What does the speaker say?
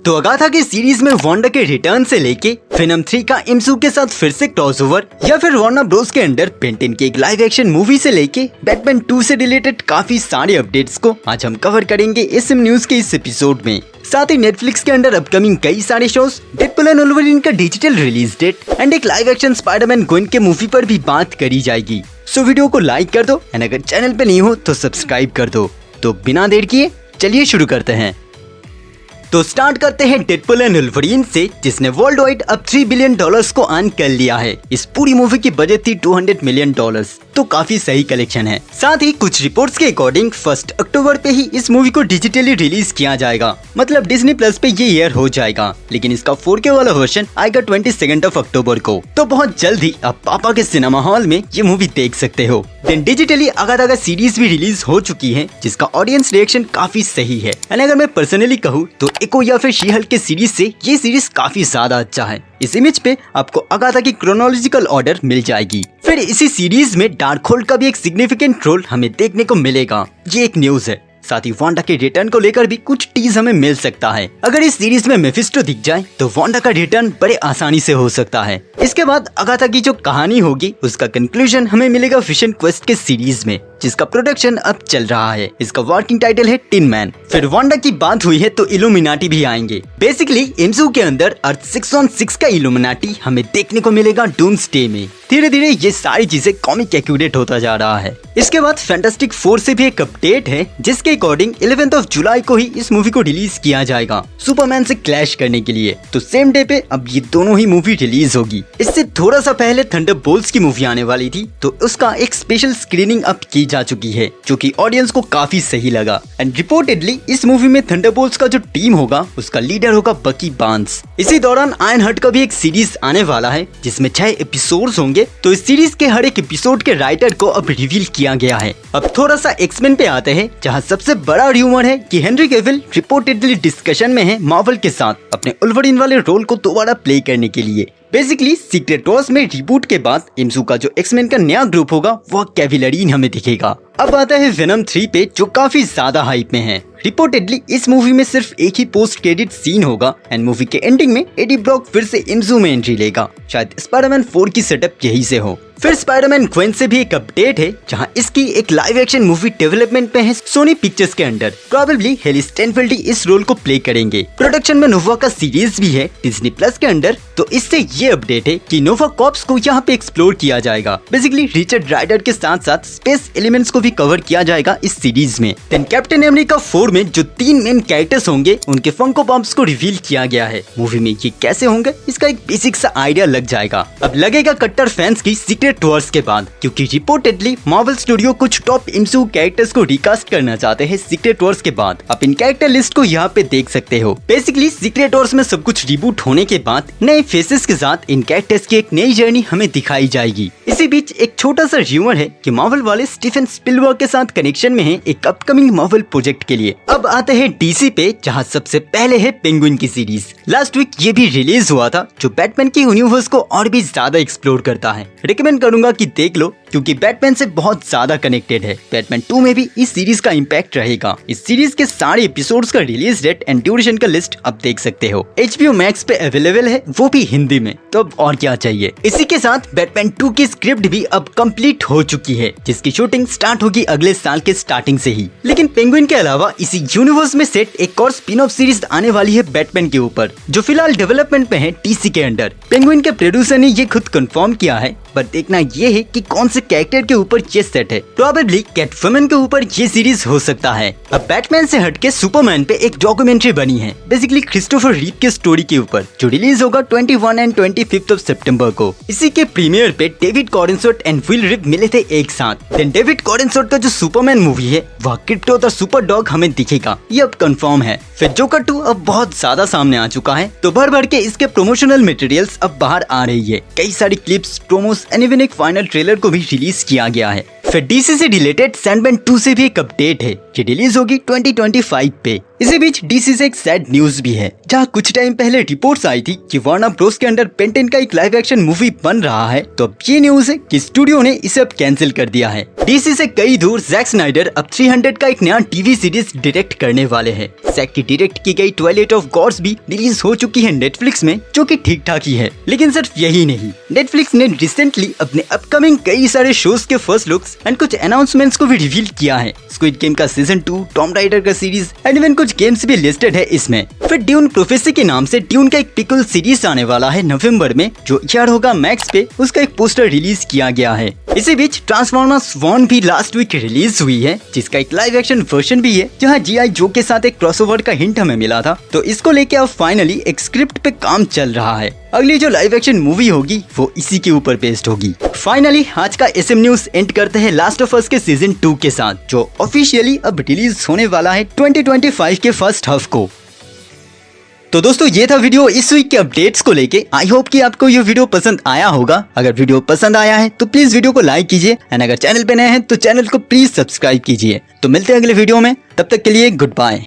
तो अगाथा की सीरीज में वांडा के रिटर्न से लेके वेनम 3 का एमसीयू के साथ फिर से क्रॉसओवर या फिर वार्नर ब्रोस के अंडर बेन की एक लाइव एक्शन मूवी से लेके बैटमैन 2 से रिलेटेड काफी सारे अपडेट्स को आज हम कवर करेंगे एसएम न्यूज के इस एपिसोड में। साथ ही नेटफ्लिक्स के अंडर अपकमिंग कई सारे शोज, डेडपूल एंड वुल्वरीन का डिजिटल रिलीज डेट एंड एक लाइव एक्शन स्पाइडरमैन ग्वेन के मूवी पर भी बात करी जाएगी। सो वीडियो को लाइक कर दो एंड अगर चैनल पे नहीं हो तो सब्सक्राइब कर दो। तो बिना देर किए चलिए शुरू करते हैं। तो स्टार्ट करते हैं डेडपूल एंड वुल्वरीन से, जिसने वर्ल्ड वाइड अब $3 बिलियन को अर्न कर लिया है। इस पूरी मूवी की बजट थी $200 मिलियन, तो काफी सही कलेक्शन है। साथ ही कुछ रिपोर्ट्स के अकॉर्डिंग 1 अक्टूबर पे ही इस मूवी को डिजिटली रिलीज किया जाएगा, मतलब डिज्नी प्लस पे ये एयर हो जाएगा, लेकिन इसका 4K वाला वर्जन आएगा 22 अक्टूबर को। तो बहुत जल्द ही आप पापा के सिनेमा हॉल में ये मूवी देख सकते हो। देन डिजिटली अगाथा का सीरीज भी रिलीज हो चुकी है, जिसका ऑडियंस रिएक्शन काफी सही है। एंड अगर मैं पर्सनली कहूँ तो एको या फिर शी-हल्क के सीरीज से ये सीरीज काफी ज्यादा अच्छा है। इस इमेज पे आपको अगाथा की क्रोनोलॉजिकल ऑर्डर मिल जाएगी। फिर इसी सीरीज में डार्कहोल्ड का भी एक सिग्निफिकेंट रोल हमें देखने को मिलेगा, ये एक न्यूज है। साथ ही वांडा के रिटर्न को लेकर भी कुछ टीज हमें मिल सकता है। अगर इस सीरीज में मेफिस्टो दिख जाए तो वांडा का रिटर्न बड़े आसानी से हो सकता है। इसके बाद अगाथा की जो कहानी होगी उसका कंक्लूजन हमें मिलेगा विजन क्वेस्ट के सीरीज में, जिसका प्रोडक्शन अब चल रहा है। इसका वर्किंग टाइटल है टिन मैन। फिर वांडा की बात हुई है तो इल्यूमिनाटी भी आएंगे। बेसिकली एमसीयू के अंदर अर्थ 616 का इल्यूमिनाटी हमें देखने को मिलेगा डूम्सडे में। धीरे धीरे ये सारी चीजें कॉमिक एक्यूरेट होता जा रहा है। इसके बाद फैंटास्टिक 4 से भी एक अपडेट है, जिसके अकॉर्डिंग 11 जुलाई को ही इस मूवी को रिलीज किया जाएगा सुपरमैन से क्लैश करने के लिए। तो सेम डे पे अब ये दोनों ही मूवी रिलीज होगी। इससे थोड़ा सा पहले थंडरबोल्ट्स की मूवी आने वाली थी, तो उसका एक स्पेशल स्क्रीनिंग अब की जा चुकी है, जो कि ऑडियंस को काफी सही लगा। एंड रिपोर्टेडली इस मूवी में थंडरबोल्ट्स का जो टीम होगा उसका लीडर होगा बकी बार्न्स। इसी दौरान आयरन हर्ट का भी एक सीरीज आने वाला है, जिसमें 6 एपिसोड्स होंगे। तो इस सीरीज के हर एक एपिसोड के राइटर को अब रिवील किया गया है। अब थोड़ा सा एक्समेन पे आते हैं, जहाँ सबसे बड़ा र्यूमर है कि हेनरी कैविल रिपोर्टेडली डिस्कशन में है मार्वल के साथ अपने वुल्वरीन वाले रोल को दोबारा प्ले करने के लिए। बेसिकली सीक्रेट वॉर्स में रिबूट के बाद एमसीयू का जो एक्समेन का नया ग्रुप होगा वह कैविलरीन हमें दिखेगा। अब आता है वेनम 3 पे, जो काफी ज्यादा हाइप में है। रिपोर्टेडली इस मूवी में सिर्फ एक ही पोस्ट क्रेडिट सीन होगा एंड मूवी के एंडिंग में एडी ब्रॉक फिर से एमसीयू में एंट्री लेगा। शायद स्पाइडरमैन 4 की सेटअप यही से हो। फिर स्पाइडरमैन ग्वेन से भी एक अपडेट है, जहां इसकी एक लाइव एक्शन मूवी डेवलपमेंट में है सोनी पिक्चर्स के अंडर। प्रोबेबली हेली स्टैनफील्ड इस रोल को प्ले करेंगे। प्रोडक्शन में नोवा का सीरीज भी है डिज्नी प्लस के अंडर। तो इससे ये अपडेट है कि नोवा कॉप्स को यहाँ पे एक्सप्लोर किया जाएगा। बेसिकली रिचर्ड राइडर के साथ साथ स्पेस एलिमेंट्स को भी कवर किया जाएगा इस सीरीज में। देन कैप्टन अमेरिका 4 में जो 3 मेन कैरेक्टर्स होंगे उनके फंको पॉप्स को रिवील किया गया है। मूवी में ये कैसे होंगे इसका एक बेसिक सा आइडिया लग जाएगा। अब लगेगा कट्टर फैंस की सीक्रेट वॉर्स के बाद, क्योंकि रिपोर्टेडली मार्वल स्टूडियो कुछ टॉप एमसीयू कैरेक्टर्स को रिकास्ट करना चाहते हैं सीक्रेट वॉर्स के बाद। आप इन कैरेक्टर लिस्ट को यहाँ पे देख सकते हो। बेसिकली सीक्रेट वॉर्स में सब कुछ रिबूट होने के बाद नए फेसेस के साथ इन कैरेक्टर्स की एक नई जर्नी हमें दिखाई जाएगी। इसी बीच एक छोटा सा र्यूमर है कि मार्वल वाले स्टीफन स्पिलबर्ग के साथ कनेक्शन में है एक अपकमिंग मार्वल प्रोजेक्ट के लिए। अब आते हैं डीसी पे, जहाँ सबसे पहले है पेंगुइन की सीरीज। लास्ट वीक ये भी रिलीज हुआ था, जो बैटमैन की यूनिवर्स को और भी ज्यादा एक्सप्लोर करता है। रिकमेंड करूंगा कि देख लो, क्योंकि बैटमैन से बहुत ज्यादा कनेक्टेड है। बैटमैन 2 में भी इस सीरीज का इम्पैक्ट रहेगा। इस सीरीज के सारे एपिसोड्स का रिलीज डेट एंड ड्यूरेशन का लिस्ट आप देख सकते हो। HBO मैक्स पे अवेलेबल है, वो भी हिंदी में। तो अब और क्या चाहिए। इसी के साथ बैटमैन 2 की स्क्रिप्ट भी अब कंप्लीट हो चुकी है, जिसकी शूटिंग स्टार्ट होगी अगले साल के स्टार्टिंग से ही। लेकिन पेंगुइन के अलावा इसी यूनिवर्स में सेट एक और स्पिन ऑफ सीरीज आने वाली है बैटमैन के ऊपर, जो फिलहाल डेवलपमेंट में है DC के अंडर। पेंगुइन के प्रोड्यूसर ने ये खुद कंफर्म किया है, पर देखना ये है कि कौन से कैरेक्टर के ऊपर ये सेट है। प्रोबेबली कैटवुमन के ऊपर ये सीरीज हो सकता है। अब बैटमैन से हटके सुपरमैन पे एक डॉक्यूमेंट्री बनी है, बेसिकली क्रिस्टोफर रीव के स्टोरी के ऊपर, जो रिलीज होगा 21 एंड 25 सितंबर को। इसी के प्रीमियर पे डेविड कॉर्नसवर्थ एंड विल रिव मिले थे एक साथ। देन डेविड कॉर्नसवर्थ का जो सुपरमैन मूवी है वह क्रिप्टो द सुपर डॉग हमें दिखेगा, ये अब कंफर्म है। फिर जोकर 2 अब बहुत ज्यादा सामने आ चुका है, तो भर भर के इसके प्रमोशनल मटेरियल्स अब बाहर आ रही है। कई सारी क्लिप्स, प्रोमोस एंड इवन एक फाइनल ट्रेलर को भी रिलीज किया गया है। फिर डीसी से रिलेटेड सैंडमैन 2 से भी एक अपडेट है, ये रिलीज होगी 2025 पे। इसी बीच डीसी से एक सैड न्यूज भी है, जहाँ कुछ टाइम पहले रिपोर्ट्स आई थी कि वार्नर ब्रोस के अंडर पेंटेन का एक लाइव एक्शन मूवी बन रहा है। तो अब ये न्यूज है कि स्टूडियो ने इसे अब कैंसिल कर दिया है। डीसी से कई दूर जैक स्नाइडर अब 300 का एक नया टीवी सीरीज डायरेक्ट करने वाले हैं। जैक की डायरेक्ट की गई ट्वाइलाइट ऑफ गॉड्स भी रिलीज हो चुकी है नेटफ्लिक्स में, जो कि ठीक ठाक ही है। लेकिन सिर्फ यही नहीं, नेटफ्लिक्स ने रिसेंटली अपने अपकमिंग कई सारे शोज के फर्स्ट लुक्स एंड कुछ अनाउंसमेंट्स को भी रिवील किया है। स्क्विड गेम का सीजन 2, टॉम राइडर का सीरीज एंड इवन कुछ गेम्स भी लिस्टेड है इसमें। फिर ड्यून प्रोफेसी के नाम से ड्यून का एक पिकल सीरीज आने वाला है नवंबर में, जो एयर होगा मैक्स पे। उसका एक पोस्टर रिलीज किया गया है। इसी बीच ट्रांसफॉर्मर्स 1 भी लास्ट वीक रिलीज हुई है, जिसका एक लाइव एक्शन वर्जन भी है, जहां जीआई जो के साथ एक क्रॉसओवर का हिंट हमें मिला था। तो इसको लेके अब फाइनली एक स्क्रिप्ट पे काम चल रहा है। अगली जो लाइव एक्शन मूवी होगी वो इसी के ऊपर बेस्ड होगी। फाइनली आज का एसएम न्यूज एंड करते हैं लास्ट ऑफ अस के सीजन 2 के साथ, जो ऑफिशियली अब रिलीज होने वाला है 2025 के फर्स्ट हाफ को। तो दोस्तों ये था वीडियो इस वीक के अपडेट्स को लेके। आई होप कि आपको ये वीडियो पसंद आया होगा। अगर वीडियो पसंद आया है तो प्लीज वीडियो को लाइक कीजिए एंड अगर चैनल पे नए हैं तो चैनल को प्लीज सब्सक्राइब कीजिए। तो मिलते हैं अगले वीडियो में, तब तक के लिए गुड बाय।